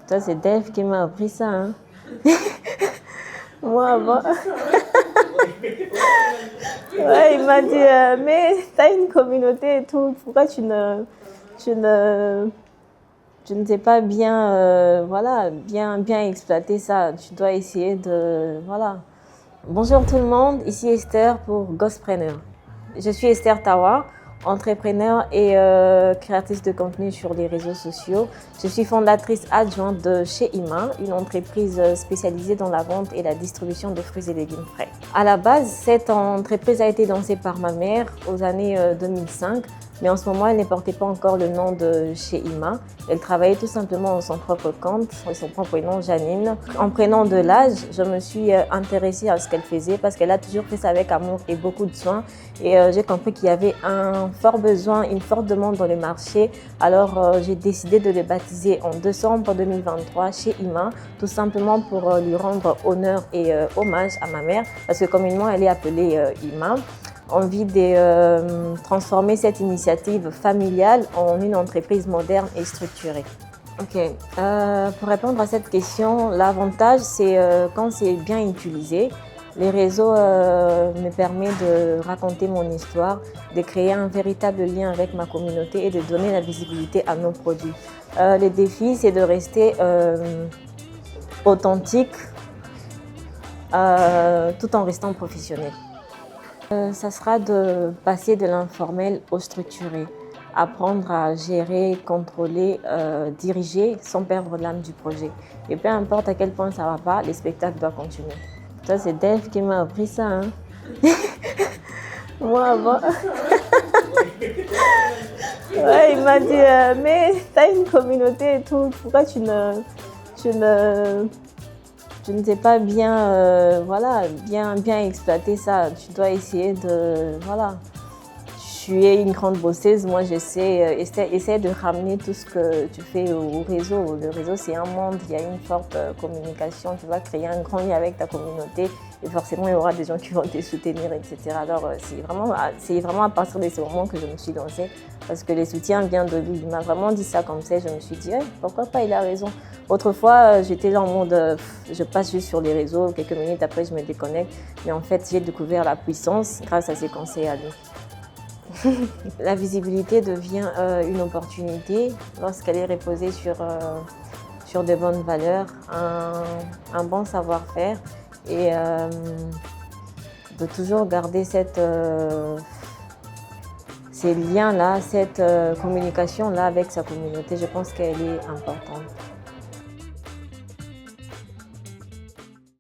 Ça, c'est Dave qui m'a appris ça. Hein. Moi, avant. Ouais, il m'a dit, mais t'as une communauté et tout, pourquoi tu ne, tu ne sais pas bien, voilà, bien exploiter ça. Tu dois essayer de, voilà. Bonjour tout le monde, ici Esther pour Ghostpreneur. Je suis Esther Tawa, entrepreneur et créatrice de contenu sur les réseaux sociaux. Je suis fondatrice adjointe de chez Ima, une entreprise spécialisée dans la vente et la distribution de fruits et légumes frais. À la base, cette entreprise a été lancée par ma mère aux années 2005, mais en ce moment, elle ne portait pas encore le nom de chez Ima. Elle travaillait tout simplement en son propre compte, son propre nom, Janine. En prenant de l'âge, je me suis intéressée à ce qu'elle faisait parce qu'elle a toujours fait ça avec amour et beaucoup de soin. Et j'ai compris qu'il y avait un fort besoin, une forte demande dans le marché. Alors j'ai décidé de le baptiser en décembre 2023 chez Ima, tout simplement pour lui rendre honneur et hommage à ma mère, parce que communément elle est appelée Ima. Envie de transformer cette initiative familiale en une entreprise moderne et structurée. Ok, pour répondre à cette question, l'avantage c'est quand c'est bien utilisé. Les réseaux me permettent de raconter mon histoire, de créer un véritable lien avec ma communauté et de donner la visibilité à nos produits. Les défis, c'est de rester authentique tout en restant professionnel. Ça sera de passer de l'informel au structuré, apprendre à gérer, contrôler, diriger sans perdre l'âme du projet. Et peu importe à quel point ça ne va pas, les spectacles doivent continuer. Ça, c'est Dave qui m'a appris ça. Hein. Moi, avant. Ouais, il m'a dit, mais t'as une communauté et tout, pourquoi tu ne sais pas bien, voilà, bien exploiter ça. Tu dois essayer de, voilà. Tu es une grande bosseuse, moi j'essaie de ramener tout ce que tu fais au réseau. Le réseau c'est un monde, il y a une forte communication, tu vas créer un grand lien avec ta communauté et forcément il y aura des gens qui vont te soutenir, etc. Alors c'est vraiment à partir de ce moment que je me suis lancée parce que le soutien vient de lui. Il m'a vraiment dit ça comme ça, je me suis dit pourquoi pas, il a raison. Autrefois j'étais en mode, je passe juste sur les réseaux, quelques minutes après je me déconnecte, mais en fait j'ai découvert la puissance grâce à ses conseils à lui. La visibilité devient une opportunité lorsqu'elle est reposée sur de bonnes valeurs, un bon savoir-faire et de toujours garder ces liens-là, cette communication-là avec sa communauté. Je pense qu'elle est importante.